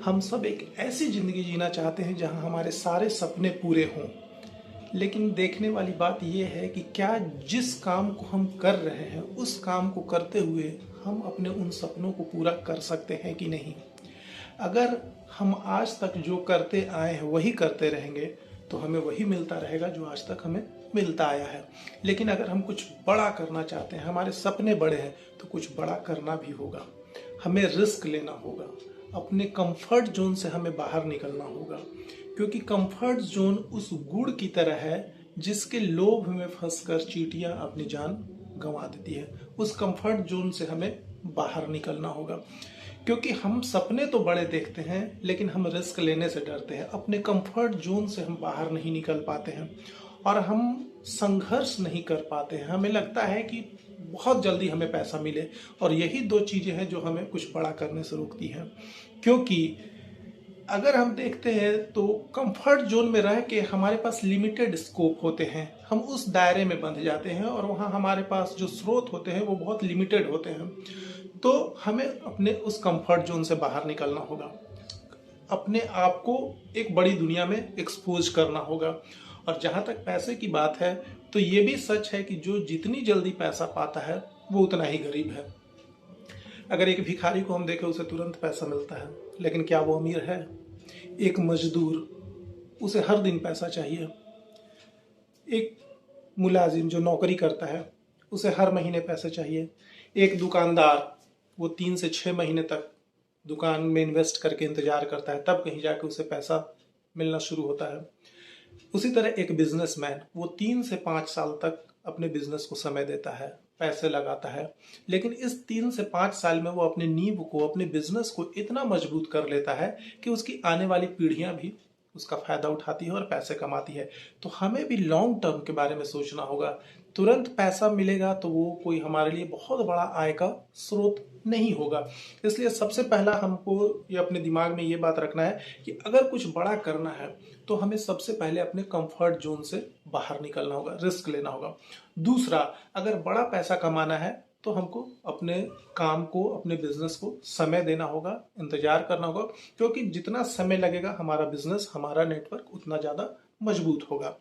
हम सब एक ऐसी ज़िंदगी जीना चाहते हैं जहां हमारे सारे सपने पूरे हों। लेकिन देखने वाली बात यह है कि क्या जिस काम को हम कर रहे हैं उस काम को करते हुए हम अपने उन सपनों को पूरा कर सकते हैं कि नहीं। अगर हम आज तक जो करते आए हैं वही करते रहेंगे तो हमें वही मिलता रहेगा जो आज तक हमें मिलता आया है। लेकिन अगर हम कुछ बड़ा करना चाहते हैं, हमारे सपने बड़े हैं, तो कुछ बड़ा करना भी होगा। हमें रिस्क लेना होगा, अपने कंफर्ट जोन से हमें बाहर निकलना होगा, क्योंकि कंफर्ट जोन उस गुड़ की तरह है जिसके लोभ में फंसकर चींटियां अपनी जान गंवा देती है। उस कंफर्ट जोन से हमें बाहर निकलना होगा, क्योंकि हम सपने तो बड़े देखते हैं लेकिन हम रिस्क लेने से डरते हैं। अपने कंफर्ट जोन से हम बाहर नहीं निकल पाते हैं और हम संघर्ष नहीं कर पाते हैं। हमें लगता है कि बहुत जल्दी हमें पैसा मिले, और यही दो चीज़ें हैं जो हमें कुछ बड़ा करने से रोकती हैं। क्योंकि अगर हम देखते हैं तो कंफर्ट जोन में रह के हमारे पास लिमिटेड स्कोप होते हैं, हम उस दायरे में बंध जाते हैं और वहाँ हमारे पास जो स्रोत होते हैं वो बहुत लिमिटेड होते हैं। तो हमें अपने उस कंफर्ट जोन से बाहर निकलना होगा, अपने आप को एक बड़ी दुनिया में एक्सपोज करना होगा। और जहाँ तक पैसे की बात है तो ये भी सच है कि जो जितनी जल्दी पैसा पाता है वो उतना ही गरीब है। अगर एक भिखारी को हम देखें उसे तुरंत पैसा मिलता है, लेकिन क्या वो अमीर है? एक मजदूर, उसे हर दिन पैसा चाहिए। एक मुलाजिम जो नौकरी करता है उसे हर महीने पैसे चाहिए। एक दुकानदार, वो 3 से 6 महीने तक दुकान में इन्वेस्ट करके इंतजार करता है, तब कहीं जाके उसे पैसा मिलना शुरू होता है। उसी तरह एक बिजनेसमैन, वो 3 से 5 साल तक अपने बिजनेस को समय देता है, पैसे लगाता है, लेकिन इस 3 से 5 साल में वो अपनी नींव को, अपने बिजनेस को इतना मजबूत कर लेता है कि उसकी आने वाली पीढ़ियां भी उसका फायदा उठाती है और पैसे कमाती है। तो हमें भी लॉन्ग टर्म के बारे में सोचना होगा। तुरंत पैसा मिलेगा तो वो कोई हमारे लिए बहुत बड़ा आय का स्रोत नहीं होगा। इसलिए सबसे पहला हमको ये अपने दिमाग में ये बात रखना है कि अगर कुछ बड़ा करना है तो हमें सबसे पहले अपने कंफर्ट जोन से बाहर निकलना होगा, रिस्क लेना होगा। दूसरा, अगर बड़ा पैसा कमाना है तो हमको अपने काम को, अपने बिजनेस को समय देना होगा, इंतजार करना होगा, क्योंकि जितना समय लगेगा हमारा बिजनेस, हमारा नेटवर्क उतना ज़्यादा मजबूत होगा।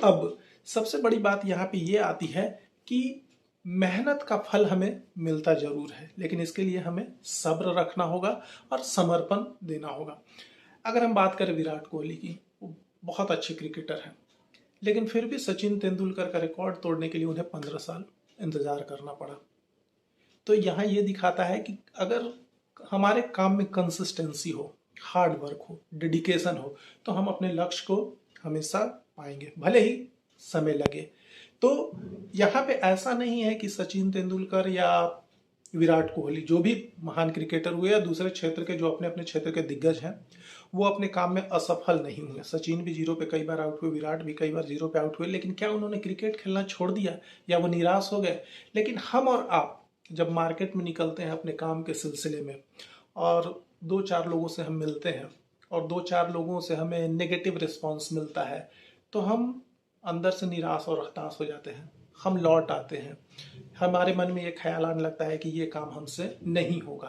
अब सबसे बड़ी बात यहाँ पे ये आती है कि मेहनत का फल हमें मिलता जरूर है, लेकिन इसके लिए हमें सब्र रखना होगा और समर्पण देना होगा। अगर हम बात करें विराट कोहली की, वो बहुत अच्छे क्रिकेटर हैं, लेकिन फिर भी सचिन तेंदुलकर का रिकॉर्ड तोड़ने के लिए उन्हें 15 साल इंतजार करना पड़ा। तो यहाँ ये दिखाता है कि अगर हमारे काम में कंसिस्टेंसी हो, हार्ड वर्क हो, डेडिकेशन हो, तो हम अपने लक्ष्य को हमेशा पाएंगे, भले ही समय लगे। तो यहाँ पे ऐसा नहीं है कि सचिन तेंदुलकर या विराट कोहली, जो भी महान क्रिकेटर हुए, या दूसरे क्षेत्र के जो अपने अपने क्षेत्र के दिग्गज हैं, वो अपने काम में असफल नहीं हुए। सचिन भी 0 पे कई बार आउट हुए, विराट भी कई बार 0 पे आउट हुए, लेकिन क्या उन्होंने क्रिकेट खेलना छोड़ दिया या वो निराश हो गए? लेकिन हम और आप जब मार्केट में निकलते हैं अपने काम के सिलसिले में, और 2-4 लोगों से हम मिलते हैं और 2-4 लोगों से हमें नेगेटिव रिस्पॉन्स मिलता है, तो हम अंदर से निराश और हताश हो जाते हैं। हम लौट आते हैं, हमारे मन में ये ख्याल आने लगता है कि ये काम हमसे नहीं होगा,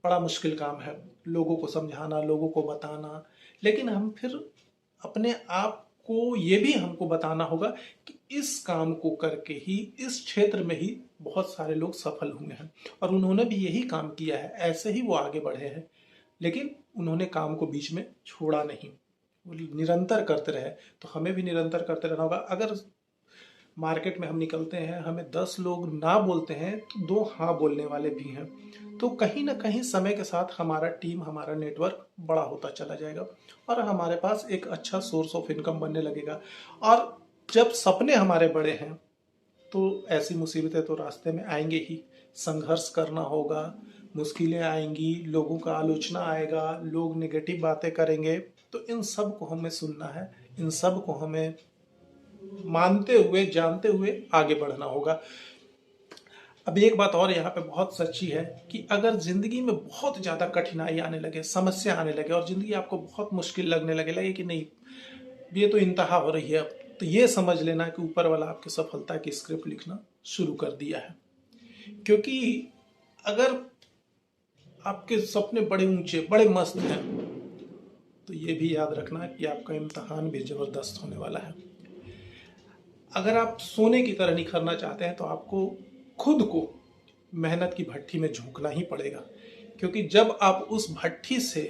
बड़ा मुश्किल काम है, लोगों को समझाना, लोगों को बताना। लेकिन हम फिर अपने आप को ये भी हमको बताना होगा कि इस काम को करके ही, इस क्षेत्र में ही बहुत सारे लोग सफल हुए हैं और उन्होंने भी यही काम किया है, ऐसे ही वो आगे बढ़े हैं। लेकिन उन्होंने काम को बीच में छोड़ा नहीं, वो निरंतर करते रहे। तो हमें भी निरंतर करते रहना होगा। अगर मार्केट में हम निकलते हैं, हमें 10 लोग ना बोलते हैं तो 2 हाँ बोलने वाले भी हैं। तो कहीं ना कहीं समय के साथ हमारा टीम, हमारा नेटवर्क बड़ा होता चला जाएगा और हमारे पास एक अच्छा सोर्स ऑफ इनकम बनने लगेगा। और जब सपने हमारे बड़े हैं तो ऐसी मुसीबतें तो रास्ते में आएंगे ही, संघर्ष करना होगा, मुश्किलें आएंगी, लोगों का आलोचना आएगा, लोग नेगेटिव बातें करेंगे। तो इन सब को हमें सुनना है, इन सब को हमें मानते हुए, जानते हुए आगे बढ़ना होगा। अब एक बात और यहाँ पे बहुत सच्ची है कि अगर जिंदगी में बहुत ज्यादा कठिनाई आने लगे, समस्या आने लगे और जिंदगी आपको बहुत मुश्किल लगे कि नहीं, ये तो इंतहा हो रही है अब, तो ये समझ लेना कि ऊपर वाला आपकी सफलता की स्क्रिप्ट लिखना शुरू कर दिया है। क्योंकि अगर आपके सपने बड़े ऊंचे बड़े मस्त हैं, तो ये भी याद रखना कि आपका इम्तहान भी ज़बरदस्त होने वाला है। अगर आप सोने की तरह निखरना चाहते हैं तो आपको खुद को मेहनत की भट्ठी में झोंकना ही पड़ेगा, क्योंकि जब आप उस भट्ठी से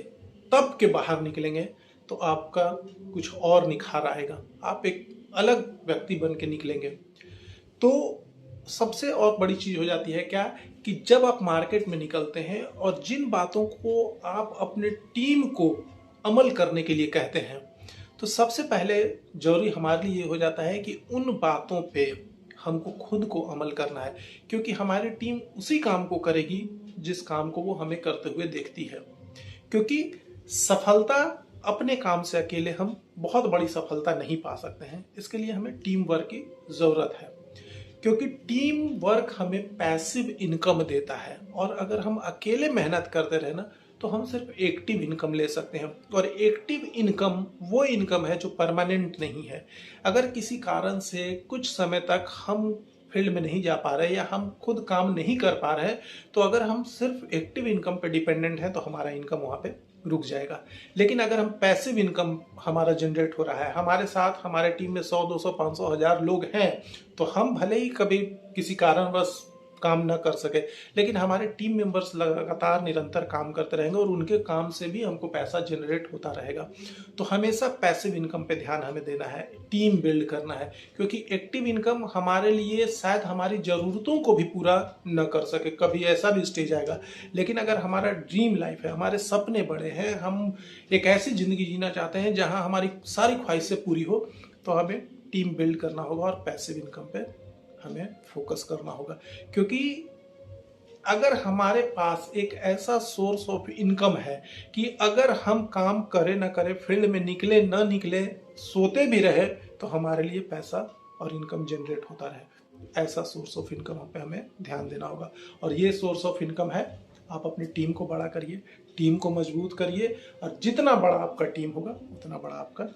तप के बाहर निकलेंगे तो आपका कुछ और निखार आएगा, आप एक अलग व्यक्ति बन के निकलेंगे। तो सबसे और बड़ी चीज़ हो जाती है क्या कि जब आप मार्केट में निकलते हैं और जिन बातों को आप अपने टीम को अमल करने के लिए कहते हैं, तो सबसे पहले जरूरी हमारे लिए ये हो जाता है कि उन बातों पे हमको खुद को अमल करना है, क्योंकि हमारी टीम उसी काम को करेगी जिस काम को वो हमें करते हुए देखती है। क्योंकि सफलता अपने काम से अकेले हम बहुत बड़ी सफलता नहीं पा सकते हैं, इसके लिए हमें टीम वर्क की ज़रूरत है, क्योंकि टीम वर्क हमें पैसिव इनकम देता है। और अगर हम अकेले मेहनत करते रहे ना तो हम सिर्फ एक्टिव इनकम ले सकते हैं, और एक्टिव इनकम वो इनकम है जो परमानेंट नहीं है। अगर किसी कारण से कुछ समय तक हम फील्ड में नहीं जा पा रहे या हम खुद काम नहीं कर पा रहे, तो अगर हम सिर्फ एक्टिव इनकम पे डिपेंडेंट हैं तो हमारा इनकम वहाँ पे रुक जाएगा। लेकिन अगर हम पैसिव इनकम हमारा जनरेट हो रहा है, हमारे साथ हमारे टीम में 100, 200, 500, 1000 लोग हैं, तो हम भले ही कभी किसी कारणवश काम न कर सके, लेकिन हमारे टीम मेंबर्स लगातार निरंतर काम करते रहेंगे और उनके काम से भी हमको पैसा जनरेट होता रहेगा। तो हमेशा पैसिव इनकम पे ध्यान हमें देना है, टीम बिल्ड करना है, क्योंकि एक्टिव इनकम हमारे लिए शायद हमारी ज़रूरतों को भी पूरा न कर सके, कभी ऐसा भी स्टेज आएगा। लेकिन अगर हमारा ड्रीम लाइफ है, हमारे सपने बड़े हैं, हम एक ऐसी ज़िंदगी जीना चाहते हैं जहाँ हमारी सारी ख्वाहिशें पूरी हो, तो हमें टीम बिल्ड करना होगा और पैसिव इनकम पे हमें फोकस करना होगा। क्योंकि अगर हमारे पास एक ऐसा सोर्स ऑफ इनकम है कि अगर हम काम करें ना करें, फील्ड में निकले ना निकले, सोते भी रहे, तो हमारे लिए पैसा और इनकम जनरेट होता रहे, ऐसा सोर्स ऑफ इनकम पे हमें ध्यान देना होगा। और ये सोर्स ऑफ इनकम है, आप अपनी टीम को बड़ा करिए, टीम को मजबूत करिए, और जितना बड़ा आपका टीम होगा उतना बड़ा आपका